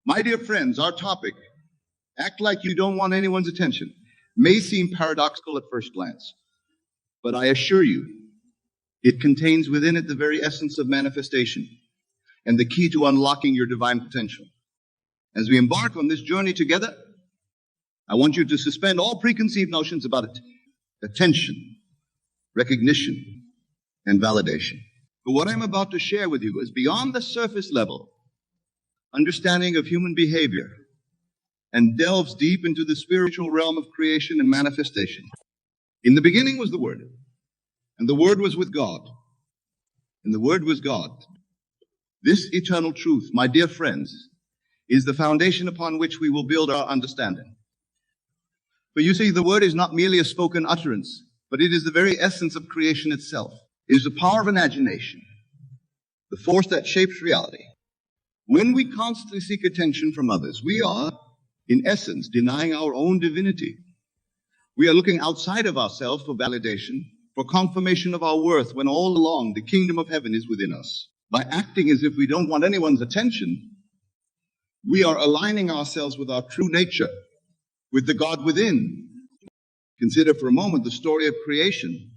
My dear friends, our topic, act like you don't want anyone's attention, may seem paradoxical at first glance, but I assure you, it contains within it the very essence of manifestation and the key to unlocking your divine potential. As we embark on this journey together, I want you to suspend all preconceived notions about it, attention, recognition, and validation. But what I'm about to share with you is beyond the surface level understanding of human behavior and delves deep into the spiritual realm of creation and manifestation. In the beginning was the Word, and the Word was with God, and the Word was God. This eternal truth, my dear friends, is the foundation upon which we will build our understanding. For you see, the Word is not merely a spoken utterance, but it is the very essence of creation itself. It is the power of imagination, the force that shapes reality. When we constantly seek attention from others, we are, in essence, denying our own divinity. We are looking outside of ourselves for validation, for confirmation of our worth, when all along the kingdom of heaven is within us. By acting as if we don't want anyone's attention, we are aligning ourselves with our true nature, with the God within. Consider for a moment the story of creation.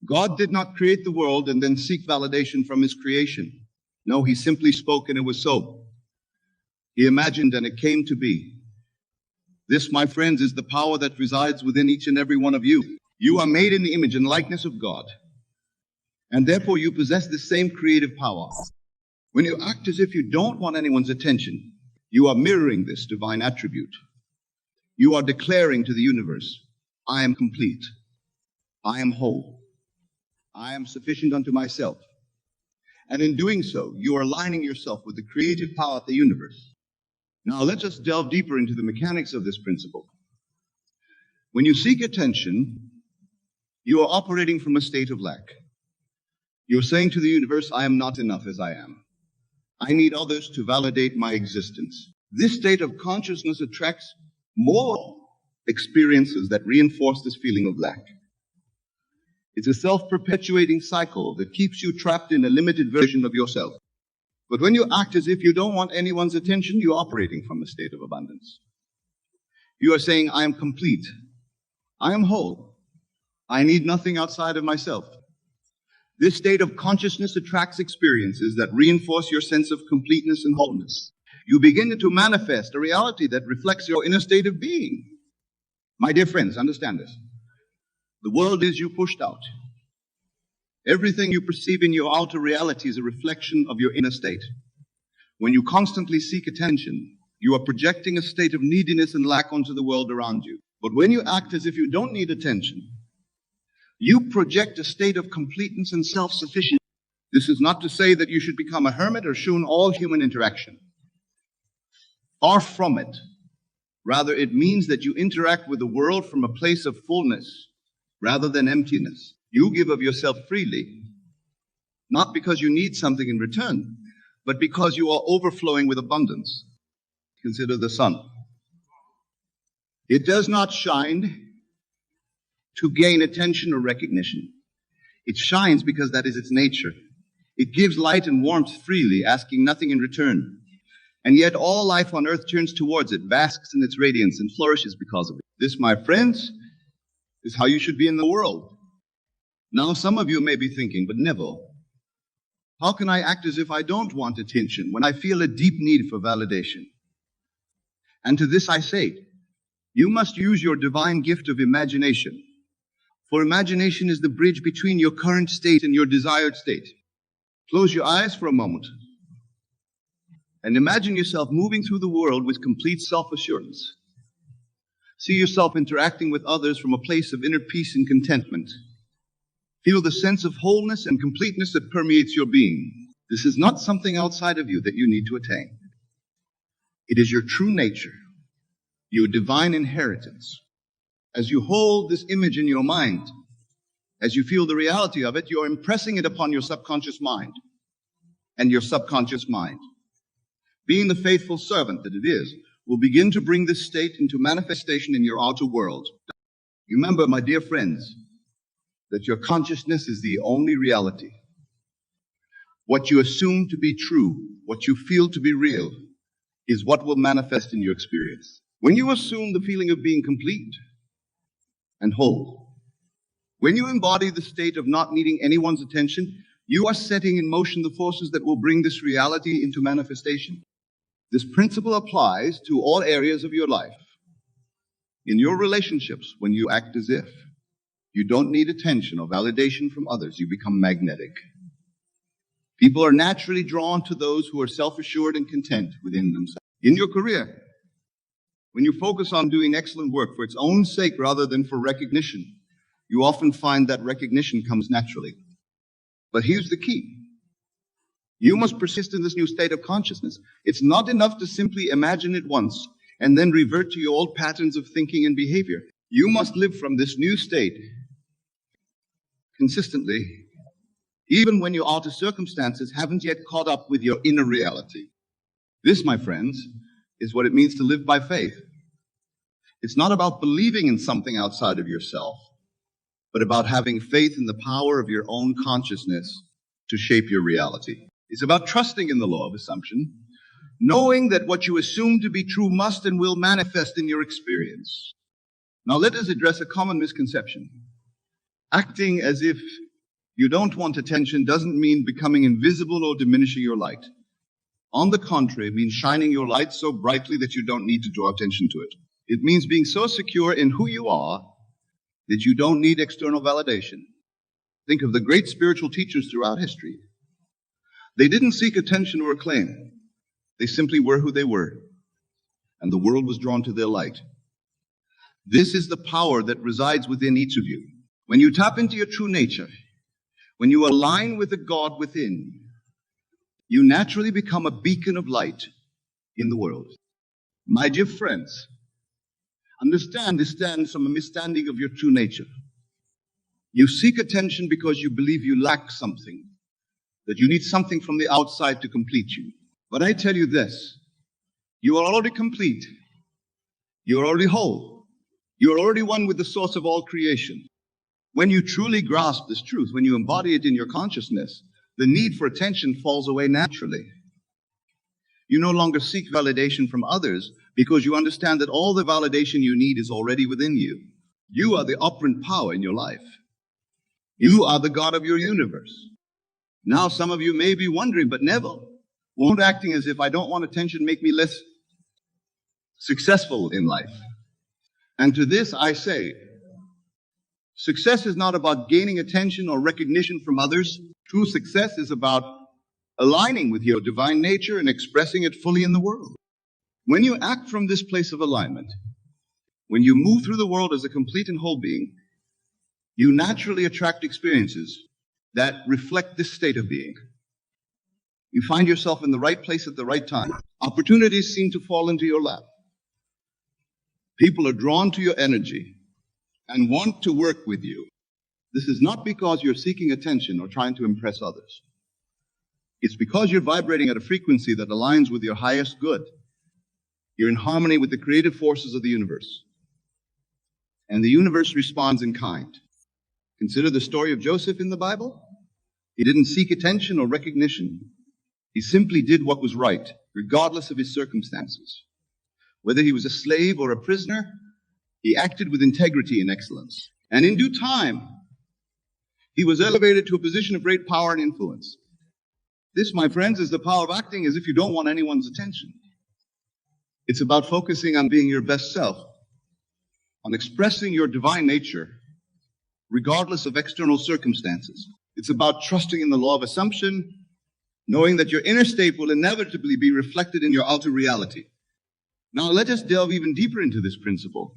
God did not create the world and then seek validation from his creation. No, he simply spoke and it was so. He imagined and it came to be. This, my friends, is the power that resides within each and every one of you. You are made in the image and likeness of God, and therefore you possess the same creative power. When you act as if you don't want anyone's attention, you are mirroring this divine attribute. You are declaring to the universe, I am complete. I am whole. I am sufficient unto myself. And in doing so, you are aligning yourself with the creative power of the universe. Now, let us delve deeper into the mechanics of this principle. When you seek attention, you are operating from a state of lack. You're saying to the universe, I am not enough as I am. I need others to validate my existence. This state of consciousness attracts more experiences that reinforce this feeling of lack. It's a self-perpetuating cycle that keeps you trapped in a limited version of yourself. But when you act as if you don't want anyone's attention, you're operating from a state of abundance. You are saying, I am complete. I am whole. I need nothing outside of myself. This state of consciousness attracts experiences that reinforce your sense of completeness and wholeness. You begin to manifest a reality that reflects your inner state of being. My dear friends, understand this. The world is you pushed out. Everything you perceive in your outer reality is a reflection of your inner state. When you constantly seek attention, you are projecting a state of neediness and lack onto the world around you. But when you act as if you don't need attention, you project a state of completeness and self-sufficiency. This is not to say that you should become a hermit or shun all human interaction. Far from it. Rather, it means that you interact with the world from a place of fullness rather than emptiness. You give of yourself freely, not because you need something in return, but because you are overflowing with abundance. Consider the sun. It does not shine to gain attention or recognition. It shines because that is its nature. It gives light and warmth freely, asking nothing in return. And yet all life on earth turns towards it, basks in its radiance, and flourishes because of it. This, my friends, is how you should be in the world. Now, some of you may be thinking, but Neville, how can I act as if I don't want attention when I feel a deep need for validation? And to this I say, you must use your divine gift of imagination. For imagination is the bridge between your current state and your desired state. Close your eyes for a moment and imagine yourself moving through the world with complete self-assurance. See yourself interacting with others from a place of inner peace and contentment. Feel the sense of wholeness and completeness that permeates your being. This is not something outside of you that you need to attain. It is your true nature, your divine inheritance. As you hold this image in your mind, as you feel the reality of it, you're impressing it upon your subconscious mind. And your subconscious mind, being the faithful servant that it is, will begin to bring this state into manifestation in your outer world. Remember, my dear friends, that your consciousness is the only reality. What you assume to be true, what you feel to be real, is what will manifest in your experience. When you assume the feeling of being complete and whole, when you embody the state of not needing anyone's attention, you are setting in motion the forces that will bring this reality into manifestation. This principle applies to all areas of your life. In your relationships, when you act as if you don't need attention or validation from others, you become magnetic. People are naturally drawn to those who are self-assured and content within themselves. In your career, when you focus on doing excellent work for its own sake rather than for recognition, you often find that recognition comes naturally. But here's the key. You must persist in this new state of consciousness. It's not enough to simply imagine it once and then revert to your old patterns of thinking and behavior. You must live from this new state consistently, even when your outer circumstances haven't yet caught up with your inner reality. This, my friends, is what it means to live by faith. It's not about believing in something outside of yourself, but about having faith in the power of your own consciousness to shape your reality. It's about trusting in the law of assumption, knowing that what you assume to be true must and will manifest in your experience. Now let us address a common misconception. Acting as if you don't want attention doesn't mean becoming invisible or diminishing your light. On the contrary, it means shining your light so brightly that you don't need to draw attention to it. It means being so secure in who you are that you don't need external validation. Think of the great spiritual teachers throughout history. They didn't seek attention or acclaim. They simply were who they were, and the world was drawn to their light. This is the power that resides within each of you. When you tap into your true nature, when you align with the God within, you naturally become a beacon of light in the world. My dear friends, understand this stems from a misstanding of your true nature. You seek attention because you believe you lack something, that you need something from the outside to complete you. But I tell you this, you are already complete. You are already whole. You are already one with the source of all creation. When you truly grasp this truth, when you embody it in your consciousness, the need for attention falls away naturally. You no longer seek validation from others because you understand that all the validation you need is already within you. You are the operant power in your life. You are the God of your universe. Now some of you may be wondering, but Neville, won't acting as if I don't want attention make me less successful in life? And to this I say, success is not about gaining attention or recognition from others. True success is about aligning with your divine nature and expressing it fully in the world. When you act from this place of alignment, when you move through the world as a complete and whole being, you naturally attract experiences that reflect this state of being. You find yourself in the right place at the right time. Opportunities seem to fall into your lap. People are drawn to your energy and want to work with you. This is not because you're seeking attention or trying to impress others. It's because you're vibrating at a frequency that aligns with your highest good. You're in harmony with the creative forces of the universe. And the universe responds in kind. Consider the story of Joseph in the Bible. He didn't seek attention or recognition. He simply did what was right, regardless of his circumstances. Whether he was a slave or a prisoner, he acted with integrity and excellence. And in due time, he was elevated to a position of great power and influence. This, my friends, is the power of acting as if you don't want anyone's attention. It's about focusing on being your best self, on expressing your divine nature, regardless of external circumstances. It's about trusting in the law of assumption, knowing that your inner state will inevitably be reflected in your outer reality. Now let us delve even deeper into this principle.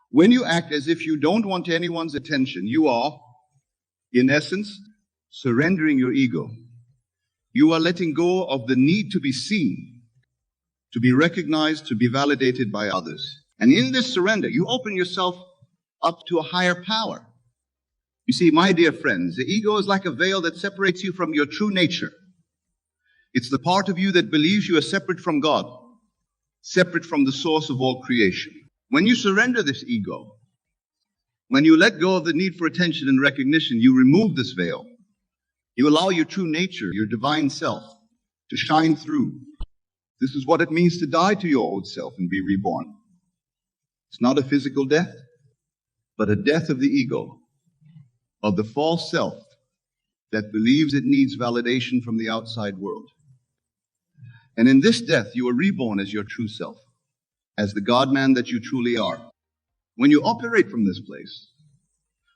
When you act as if you don't want anyone's attention, you are, in essence, surrendering your ego. You are letting go of the need to be seen, to be recognized, to be validated by others. And in this surrender, you open yourself up to a higher power. You see, my dear friends, the ego is like a veil that separates you from your true nature. It's the part of you that believes you are separate from God, separate from the source of all creation. When you surrender this ego, when you let go of the need for attention and recognition, you remove this veil. You allow your true nature, your divine self, to shine through. This is what it means to die to your old self and be reborn. It's not a physical death, but a death of the ego, of the false self that believes it needs validation from the outside world. And in this death, you are reborn as your true self, as the God-man that you truly are. When you operate from this place,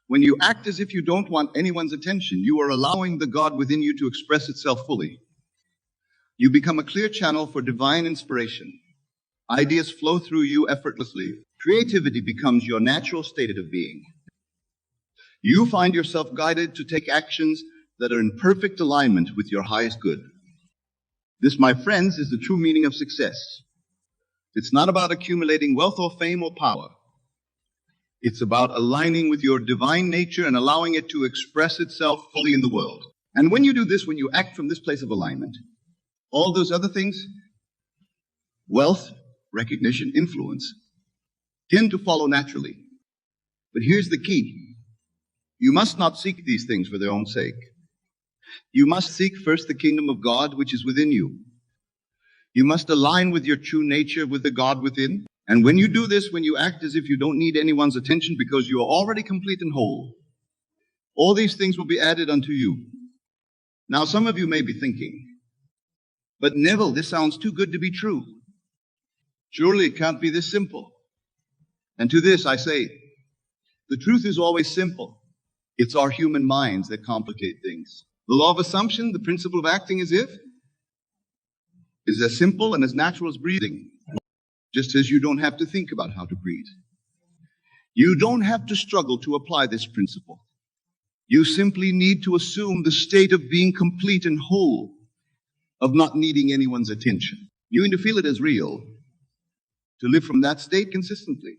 when you act as if you don't want anyone's attention, you are allowing the God within you to express itself fully. You become a clear channel for divine inspiration. Ideas flow through you effortlessly. Creativity becomes your natural state of being. You find yourself guided to take actions that are in perfect alignment with your highest good. This, my friends, is the true meaning of success. It's not about accumulating wealth or fame or power. It's about aligning with your divine nature and allowing it to express itself fully in the world. And when you do this, when you act from this place of alignment, all those other things, wealth, recognition, influence, tend to follow naturally. But here's the key. You must not seek these things for their own sake. You must seek first the kingdom of God which is within you. You must align with your true nature, with the God within. And when you do this, when you act as if you don't need anyone's attention because you are already complete and whole, all these things will be added unto you. Now, some of you may be thinking, but Neville, this sounds too good to be true. Surely it can't be this simple. And to this I say, the truth is always simple. It's our human minds that complicate things. The law of assumption, the principle of acting as if, is as simple and as natural as breathing. Just as you don't have to think about how to breathe. You don't have to struggle to apply this principle. You simply need to assume the state of being complete and whole, of not needing anyone's attention. You need to feel it as real, to live from that state consistently.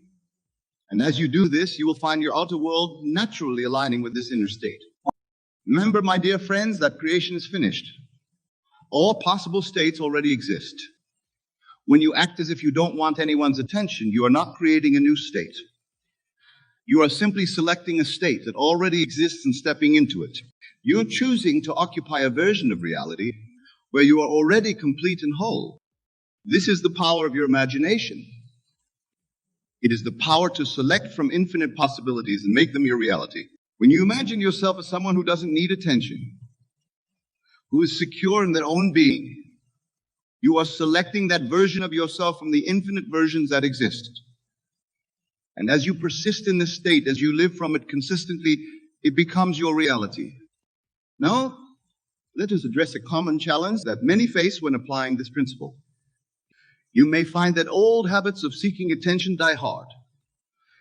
And as you do this, you will find your outer world naturally aligning with this inner state. Remember, my dear friends, that creation is finished. All possible states already exist. When you act as if you don't want anyone's attention, you are not creating a new state. You are simply selecting a state that already exists and stepping into it. You're choosing to occupy a version of reality where you are already complete and whole. This is the power of your imagination. It is the power to select from infinite possibilities and make them your reality. When you imagine yourself as someone who doesn't need attention, who is secure in their own being, you are selecting that version of yourself from the infinite versions that exist. And as you persist in this state, as you live from it consistently, it becomes your reality. Now, let us address a common challenge that many face when applying this principle. You may find that old habits of seeking attention die hard.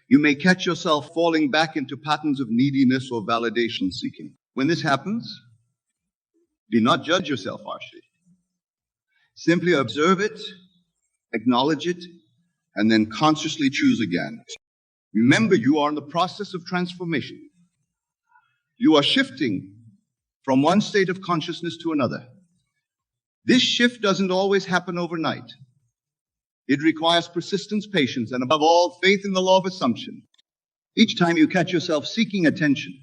You may catch yourself falling back into patterns of neediness or validation seeking. When this happens, do not judge yourself harshly. Simply observe it, acknowledge it, and then consciously choose again. Remember, you are in the process of transformation. You are shifting from one state of consciousness to another. This shift doesn't always happen overnight. It requires persistence, patience, and above all, faith in the law of assumption. Each time you catch yourself seeking attention,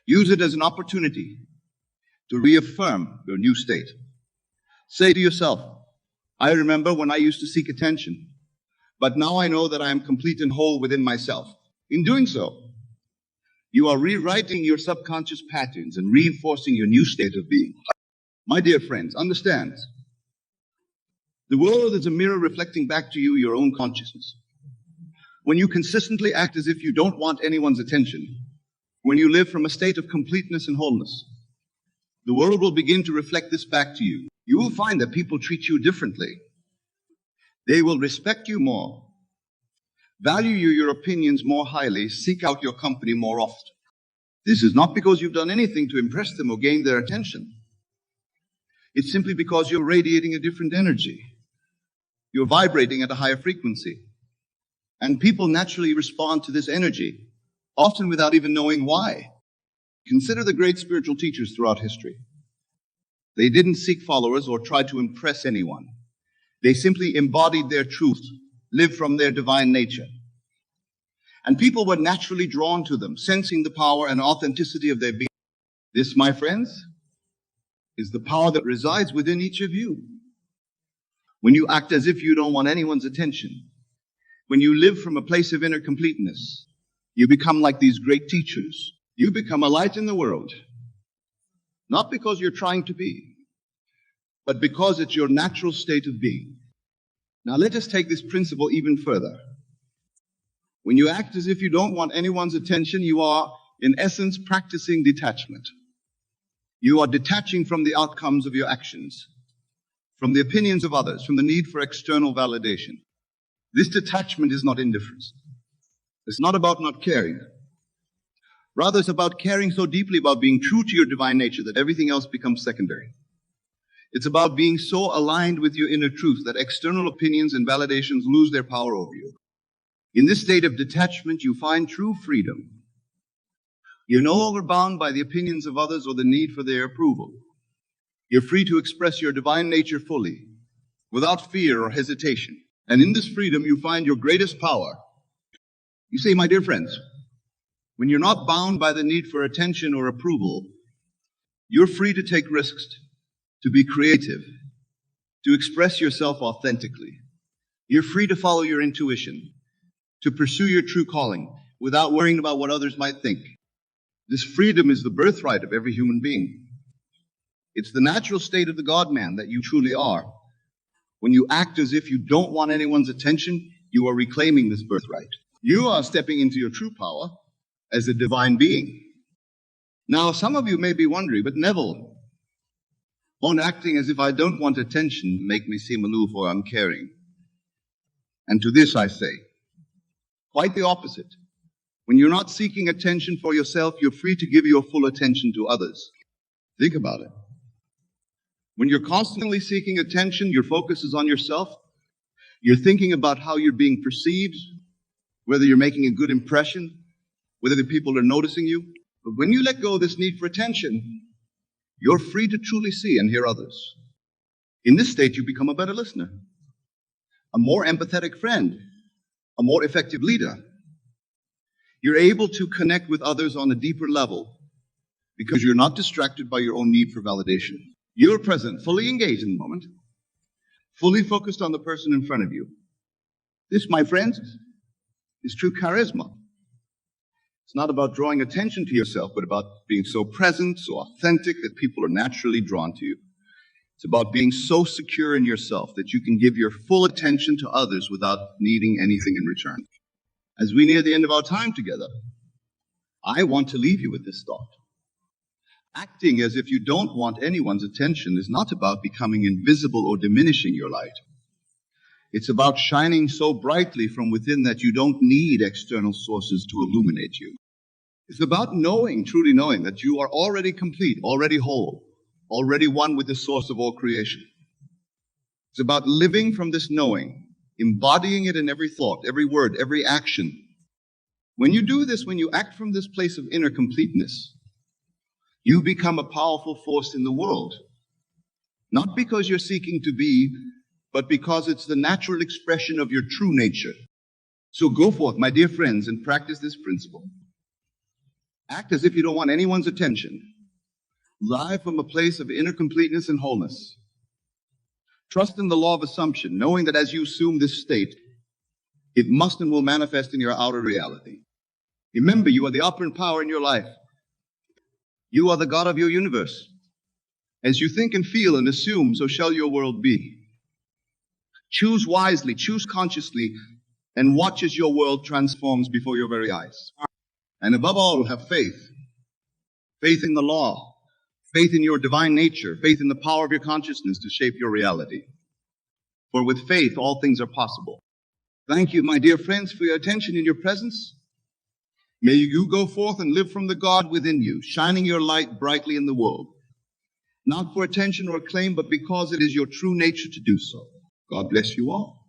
use it as an opportunity to reaffirm your new state. Say to yourself, I remember when I used to seek attention, but now I know that I am complete and whole within myself. In doing so, you are rewriting your subconscious patterns and reinforcing your new state of being. My dear friends, understand, the world is a mirror reflecting back to you your own consciousness. When you consistently act as if you don't want anyone's attention, when you live from a state of completeness and wholeness, the world will begin to reflect this back to you. You will find that people treat you differently. They will respect you more, value your opinions more highly, seek out your company more often. This is not because you've done anything to impress them or gain their attention. It's simply because you're radiating a different energy. You're vibrating at a higher frequency. And people naturally respond to this energy, often without even knowing why. Consider the great spiritual teachers throughout history. They didn't seek followers or try to impress anyone. They simply embodied their truth, lived from their divine nature. And people were naturally drawn to them, sensing the power and authenticity of their being. This, my friends, is the power that resides within each of you. when you act as if you don't want anyone's attention, when you live from a place of inner completeness, you become like these great teachers. You become a light in the world, not because you're trying to be, but because it's your natural state of being. Now let us take this principle even further. When you act as if you don't want anyone's attention, you are, in essence, practicing detachment. You are detaching from the outcomes of your actions, from the opinions of others, from the need for external validation. This detachment is not indifference. It's not about not caring. Rather, it's about caring so deeply about being true to your divine nature that everything else becomes secondary. It's about being so aligned with your inner truth that external opinions and validations lose their power over you. In this state of detachment, you find true freedom. You're no longer bound by the opinions of others or the need for their approval. You're free to express your divine nature fully, without fear or hesitation. And in this freedom, you find your greatest power. You say, my dear friends, when you're not bound by the need for attention or approval, you're free to take risks, to be creative, to express yourself authentically. You're free to follow your intuition, to pursue your true calling without worrying about what others might think. This freedom is the birthright of every human being. It's the natural state of the God-man that you truly are. When you act as if you don't want anyone's attention, you are reclaiming this birthright. You are stepping into your true power as a divine being. Now, some of you may be wondering, but Neville, won't acting as if I don't want attention make me seem aloof or uncaring? And to this I say, quite the opposite. When you're not seeking attention for yourself, you're free to give your full attention to others. Think about it. When you're constantly seeking attention, your focus is on yourself. You're thinking about how you're being perceived, whether you're making a good impression, whether the people are noticing you. But when you let go of this need for attention, you're free to truly see and hear others. In this state, you become a better listener, a more empathetic friend, a more effective leader. You're able to connect with others on a deeper level because you're not distracted by your own need for validation. You're present, fully engaged in the moment, fully focused on the person in front of you. This, my friends, is true charisma. It's not about drawing attention to yourself, but about being so present, so authentic that people are naturally drawn to you. It's about being so secure in yourself that you can give your full attention to others without needing anything in return. As we near the end of our time together, I want to leave you with this thought. Acting as if you don't want anyone's attention is not about becoming invisible or diminishing your light. It's about shining so brightly from within that you don't need external sources to illuminate you. It's about knowing, truly knowing, that you are already complete, already whole, already one with the source of all creation. It's about living from this knowing, embodying it in every thought, every word, every action. When you do this, when you act from this place of inner completeness, you become a powerful force in the world. Not because you're seeking to be, but because it's the natural expression of your true nature. So go forth, my dear friends, and practice this principle. Act as if you don't want anyone's attention. Live from a place of inner completeness and wholeness. Trust in the law of assumption, knowing that as you assume this state, it must and will manifest in your outer reality. Remember, you are the operant power in your life. You are the God of your universe. As you think and feel and assume, so shall your world be. Choose wisely, choose consciously, and watch as your world transforms before your very eyes. And above all, have faith. Faith in the law, faith in your divine nature, faith in the power of your consciousness to shape your reality. For with faith, all things are possible. Thank you, my dear friends, for your attention and your presence. May you go forth and live from the God within you, shining your light brightly in the world. Not for attention or acclaim, but because it is your true nature to do so. God bless you all.